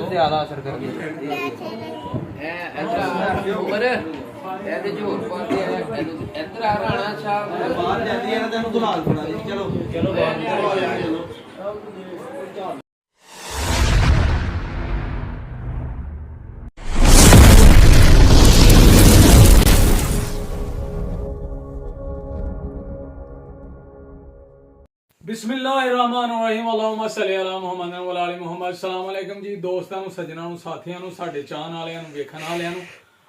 ज्यादा असर कर बिस्मिल्लाहिर्रहमानिर्रहीम अल्लाहुम्मा सल्ली अला मुहम्मद व अला मुहम्मद। अस्सलाम वालेकुम जी दोस्तों, सज्जनों, साथियों, साडे चाहन वालियां, वेखण वालियां।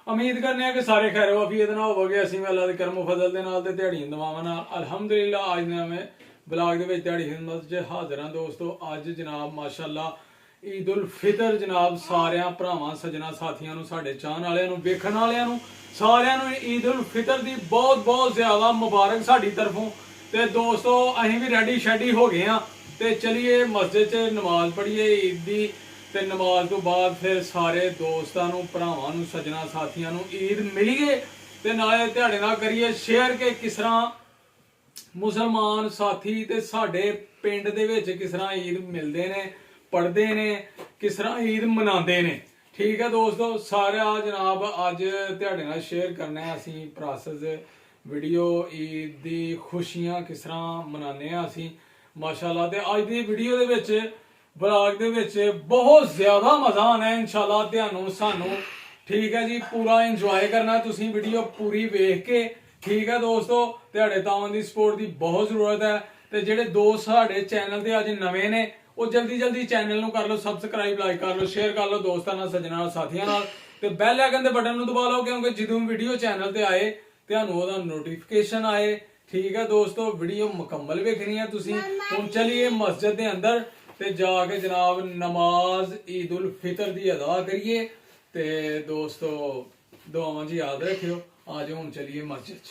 उम्मीद करने कि सारे खैर वाफियत नाल होवोगे। असीं भी अल्लाह दे करम फजल दे नाल ते दिहाड़ियां दुआवां नाल अल्हम्दुलिल्लाह अज नवें ब्लॉग दे विच दिहाड़ी खिदमत च हाज़र हां। दोस्तों अज जनाब माशाअल्लाह ईद उल फितर जनाब सारियां भरावां सज्जनां साथियां नूं, साडे चाहन वालियां नूं, वेखण वालियां नूं सारियां नूं ईद उल फितर दी बहुत बहुत ज़्यादा मुबारक साडी तरफों। तो दोस्तों अं भी रेडी शेडी हो गए हाँ, तो चलिए मस्जिद च नमाज पढ़िए ईद की। तो नमाज तो बाद फिर सारे दोस्तों भरावां सज्जना साथियों ईद मिलीए, तो नाले ध्याड़े नाल करिए शेयर के किस तरह मुसलमान साथी ते साडे पिंड दे विच किस तरह ईद मिलते हैं, पढ़ते हैं, किस तरह ईद मनाते हैं। ठीक है दोस्तों, सारा जनाब अज ध्याड़े नाल शेयर करना है असीं प्रोसेस वीडियो ईद दी खुशियां किस तरह मनाने असीं माशाअल्लाह। ते अज दी वीडियो दे विच ब्लॉग दे विच बहुत ज़्यादा मज़ा आना है इंशाअल्लाह तुहानूं सानूं। ठीक है जी, पूरा इंजॉय करना तुसीं वीडियो पूरी वेख के। ठीक है दोस्तों, तुहाडे तावां दी सपोर्ट दी बहुत ज़रूरत है। ते जिहड़े दोस्त साडे चैनल ते अज नवे ने वो जल्दी जल्दी चैनल नूं कर लो सबसक्राइब, लाइक कर लो, शेयर कर लो दोस्तां नाल, सज्जणां नाल, साथियां नाल। ते बैल आइकन दे बटन नूं दबा लो, क्योंकि जदों वीडियो चैनल ते आए तुहानूं नोटिफिकेशन आए। ठीक है दोस्तों, वीडियो मुकम्मल वेखनी है तुसीं। हुण चलिए मस्जिद के अंदर ते जाके जनाब नमाज ईद उल फितर दी अदा करिए। ते दोस्तों दुआवां जी याद रखियो। आ जाओ हुण चलिए मस्जिद च।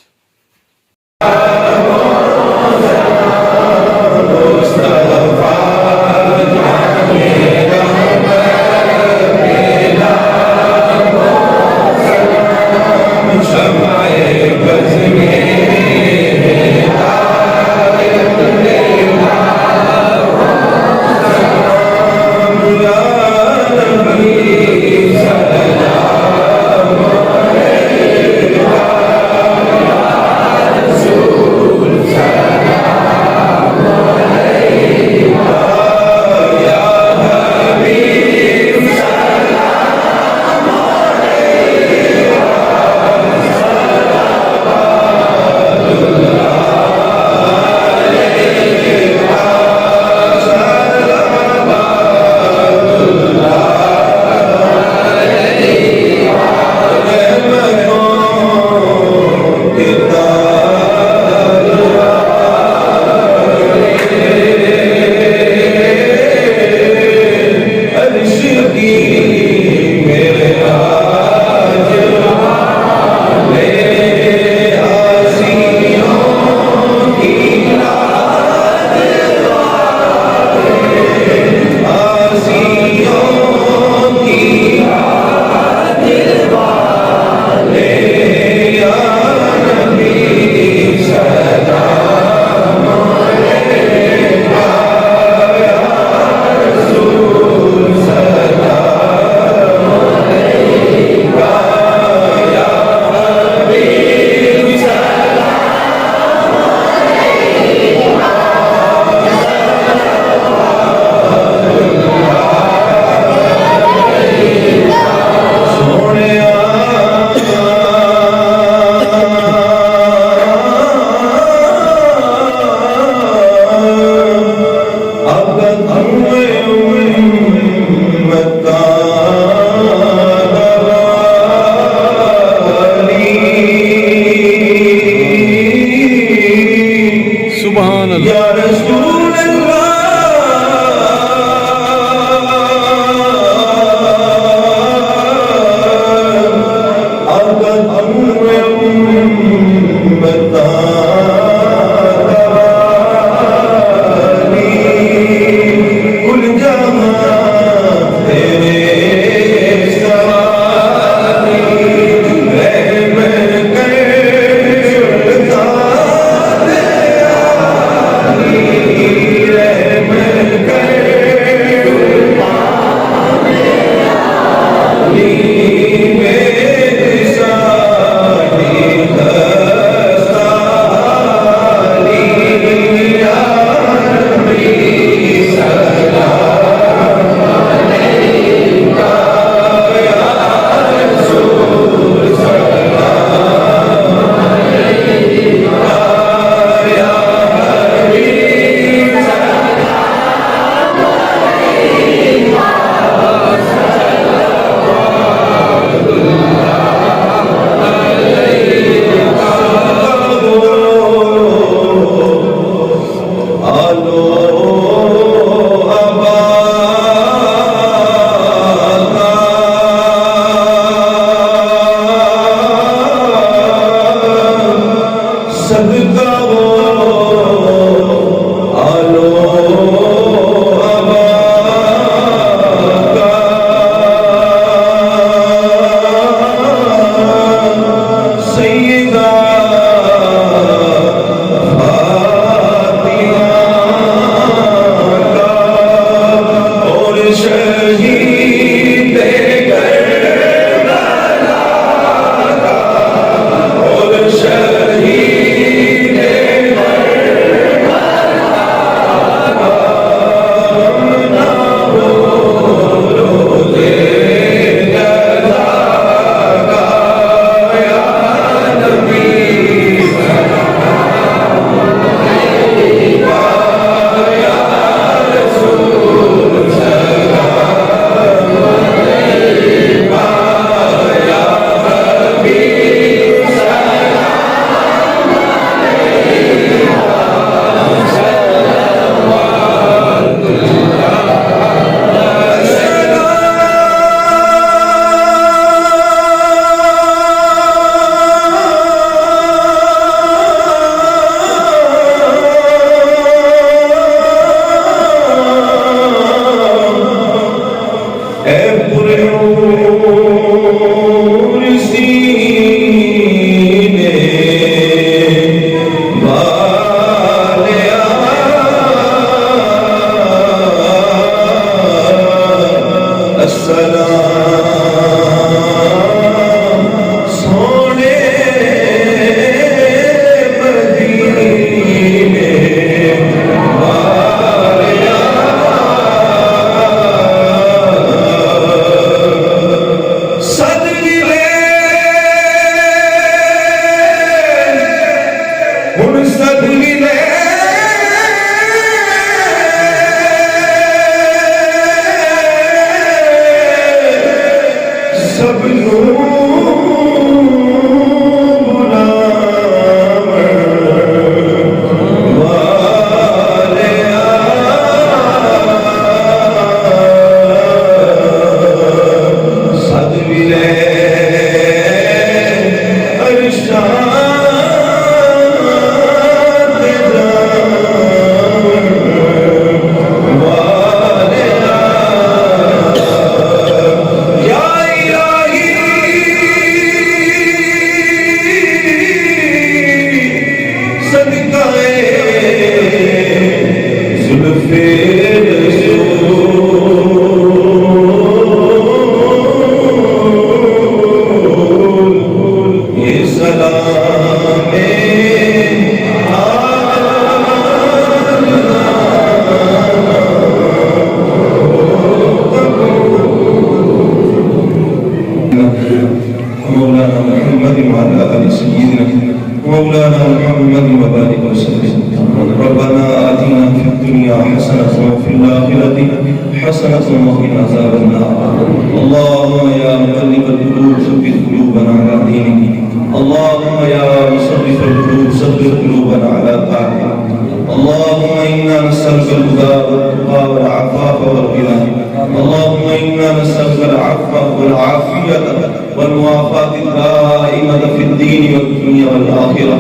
والموافاة الدائمة في الدين والدنيا والآخرة.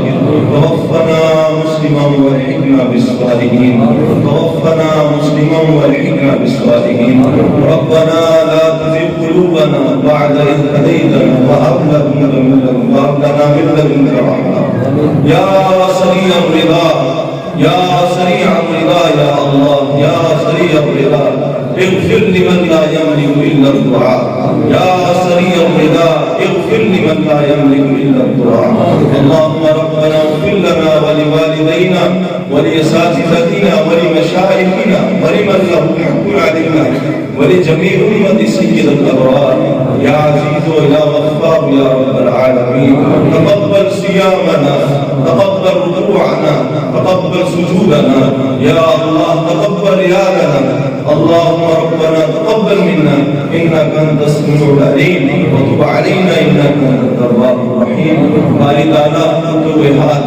توفنا مسلما والحقنا بالصالحين. توفنا مسلما والحقنا بالصالحين. ربنا لا تزغ قلوبنا بعد إذ هديتنا وهب لنا من لدنك رحمة. يا سريع الرضا يا سريع الرضا يا الله يا سريع الرضا اغفر لمن لا يملك إلا الدعاء. يا سريع الرضا اغفر لمن لا يملك إلا الدعاء. اللهم ربنا اغفر لنا ولوالدينا ولأساتذتنا ولمشايخنا ولمن له حق علينا ولجميع أمة سيد الأبرار يا عزيز يا غفار يا رب العالمين. تقبل صيامنا تقبل ركوعنا تقبل سجودنا يا الله تقبل رياضنا. اللهم ربنا تقبل منا إنك أنت السميع العليم وتب علينا إنك أنت التواب الرحيم. باری تعالیٰ تو हाथ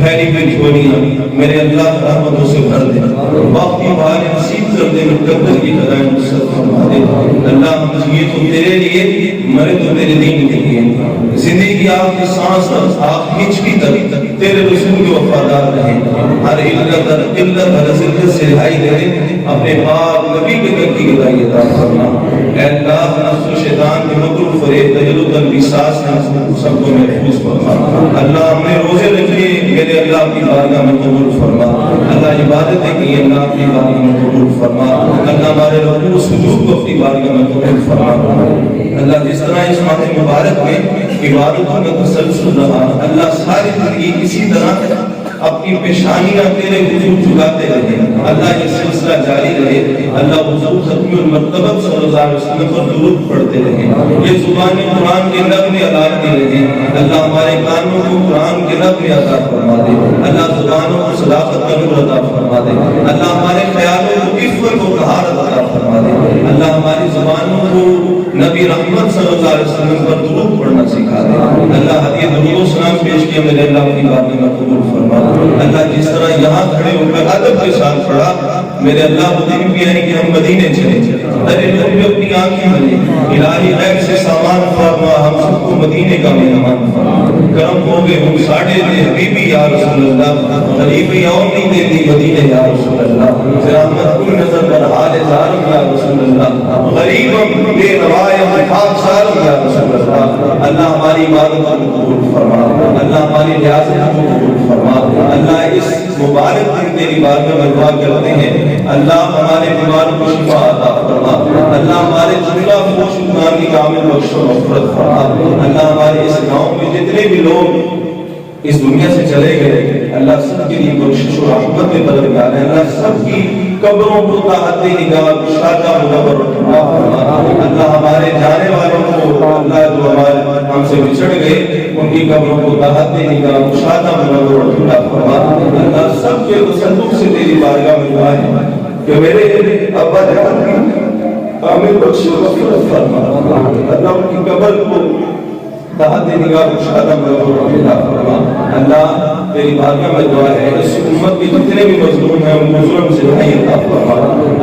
फैली हुई झोलियां मेरे अल्लाह रहमतों से भर दे. बाकी बार नसीब कर दे मुकद्दर की खजाएं नुसरत फरमा दे. अल्लाह हम जिए तो तेरे लिए मरे तो तेरे दीन के लिए. जिंदगी आपकी सांस आप हिचकी तक तेरे रसूल के वफादार रहे. हर इल्लत हर जिल्लत से रिहाई दे दे. अपने पाक नबी के दर की गदाई अता फरमा. ऐ अल्लाह नफ्स व शैतान के मकरूह फरेब तजल्लुत तनबिसात से सबको महफूज फरमा. अल्लाह हमने रोजे रखे मेरे अल्लाह की बारगाह में कबूल फरमा. अल्लाह इबादतें की अल्लाह अपनी बारगाह में कबूल फरमा. अल्लाह हमारे रुकू सुजूद को अपनी बारगाह में कबूल फरमा. अल्लाह जिस तरह इस माह मुबारक में इबादतों में तसल्सल रहा अल्लाह सारी जिंदगी इसी तरह अपनी पेशानियां तेरे हुजूर झुकाते रहे. अल्लाह ये सिलसिला जारी रहे. अल्लाह हुजूर खत्मुल मर्तबा सल्लल्लाहु अलैहि वसल्लम पर दुरूद पढ़ते रहे. ये जुबानी कुरान के नग़्मे अदा करते रहे. अल्लाह हमारे कानों को कुरान के नग़्मे अदा फरमा दे. अल्लाह जुबानों को सदाकत का नूर अदा फरमा दे. अल्लाह हमारे ख्यालों को इफ़्फ़त व तहारत अदा फरमा दे. अल्लाह हमारी जुबानों को नबी रहमत सल्लल्लाहु अलैहि वसल्लम पर दुरूद पढ़ना सिखा दे. अल्लाह हदीय दुरूद सलाम पेश किया मेरे अल्लाह की बात में कबूल फरमा. अल्लाह जिस तरह यहाँ खड़े होकर अदब के साथ पढ़ा मेरे अल्लाह मुझे भी है कि हम मदीने चले. अरे लोग भी अपनी आंखें बने इलाही गैब से सामान फरमा हम सबको मदीने का मेहमान फरमा. करम हो गए हम साढ़े दे हबीबी या रसूल अल्लाह गरीबी और नहीं देती मदीने या रसूल अल्लाह. रहमत कुल नजर पर हाल जार या रसूल अल्लाह. गरीबम बेनवायम खाकसार या रसूल अल्लाह. अल्लाह हमारी इबादत को कबूल फरमा. अल्लाह हमारी रियासत को कबूल फरमा. अल्लाह इस मुबारक दिन तेरी बारगाह में दुआ करते हैं. अल्लाह हमारे बीमारों को शिफा अता फरमा. अल्लाह हमारे जुमला खुश गुनाह की कामिल बख्शो मग़फ़िरत फरमा. अल्लाह हमारे इस गांव में जितने भी लोग इस दुनिया से चले गए अल्लाह सबके लिए बख्शिश और रहमत में बदल है. अल्लाह सबकी कब्रों को ताहते निगाह शादा मुनव्वर फरमा. अल्लाह हमारे जाने वालों को अल्लाह जो हमारे हमसे बिछड़ गए उनकी कब्रों को ताहते निगाह शादा मुनव्वर फरमा. अल्लाह सबके तसल्लुक से तेरी बारगाह में दुआ है कि मेरे अब्बा जान की कामिल बख्श मग़फ़िरत फरमा. अल्लाह उनकी कब्र को ताहते निगाह शादा मुनव्वर फरमा. अल्लाह तेरी बारगाह में दुआ है इस उम्मत के जितने भी मजलूम हैं उनको जुल्म से रहाई अता फरमा।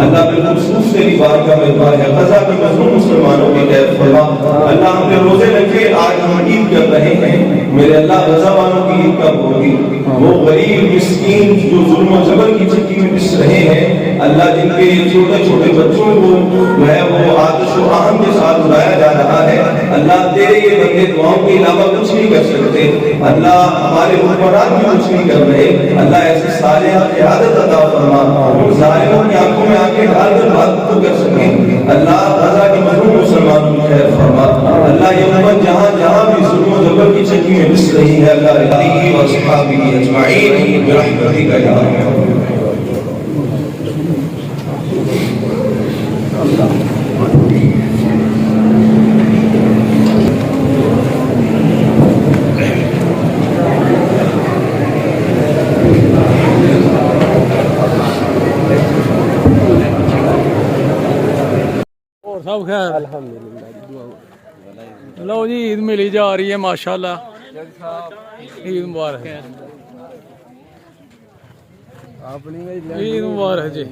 अल्लाह बिलखुसूस तेरी बारगाह में दुआ है गजा के मजलूम मुसलमानों की खैर फरमा। अल्लाह हमने रोजे रखे, आज हम ईद कर रहे हैं, मेरे अल्लाह गजा वालों की ईद कब होगी? वो गरीब मिस्कीन जो जुल्म जबर की चक्की में पिस रहे हैं, अल्लाह जिनके छोटे छोटे बच्चों को जो है वो आतिश व आहम के साथ उड़ाया जा रहा है, अल्लाह तेरे ये बंदे दुआओं के अलावा कुछ नहीं कर सकते। अल्लाह हमारे हुक्मरान भी कुछ नहीं कर रहे, अल्लाह ऐसे साले क़यादत अता फरमा, उन जालिमों की आंखों में आंखें डालकर बात तो कर सके। अल्लाह गजा के मजलूम मुसलमानों की खैर फरमा। अल्लाह ये उम्मत जहाँ जहाँ भी जुल्म जबर की चक्की में पिस रही है, अल्लाह रहमती व सहाबी अजमाइन बिरहमतिका या अरहम। और सब खैर अल्हम्दुलिल्लाह। लो जी ईद मिली जा रही है माशाल्लाह, ईद मुबारक, ईद मुबारक जी,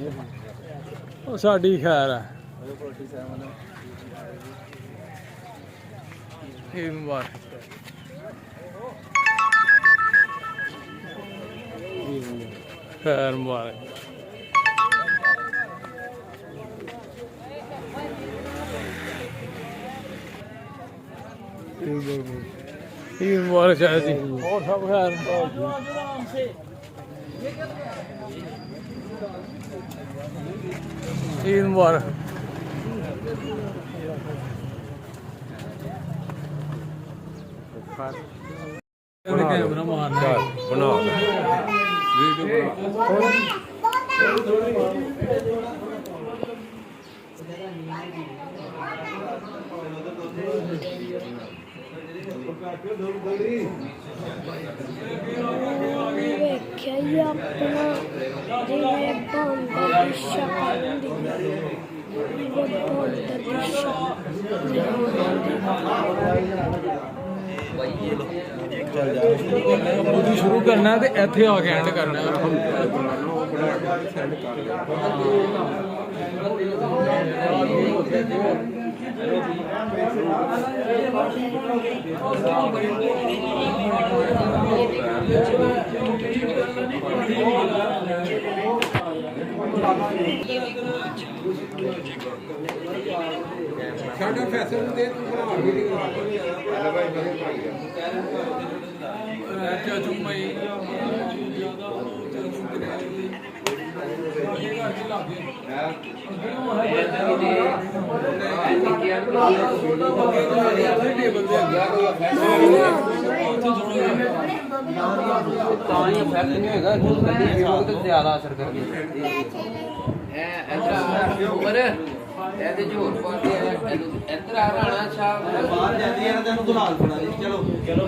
साड़ी खैर है, ईद मुबारक। खैर मुबारक। ईद मुबारक है जी, और सब खैर। ईद मुबारक। कैमरा मारना बना ਵੇਖਿਆ ਹੀ ਆਪਣਾ ਜਿਵੇਂ ਬਾਂਦਰ ਦੀ ਸ਼ਕਲ ਹੁੰਦੀ ਹੈ, ਜਿਵੇਂ ਬਾਂਦਰ ਦੀ ਸ਼ਕਲ ਸ਼ੁਰੂ ਕਰਨਾ ਤੇ ਇੱਥੇ ਆ ਕੇ ਐਂਡ ਕਰਨਾ। ਸਾਡਾ ਫੈਸਲਾ ਦੇ ਤੂੰ ਬਣਾ ਵੀਡੀਓ ਹੈਲੋ ਭਾਈ ਚਾਚੂ ਮਈ ਤਾਂ ਹੀ ਇਫੈਕਟ ਨਹੀਂ ਹੋਏਗਾ, ਗੱਡੀ ਬਹੁਤ ਜ਼ਿਆਦਾ ਅਸਰ ਕਰਦੀ ਇਹਦੇ ਝੋਰ ਪਾਉਂਦੇ ਆ ਇੱਧਰ ਆ ਰਾਣਾ ਸਾਹਿਬ ਬਾਹਰ ਜਾਂਦੀ ਹੈ, ਤੈਨੂੰ ਦੁਲਾਲ ਬਣਾ ਦੇ। ਚਲੋ ਚਲੋ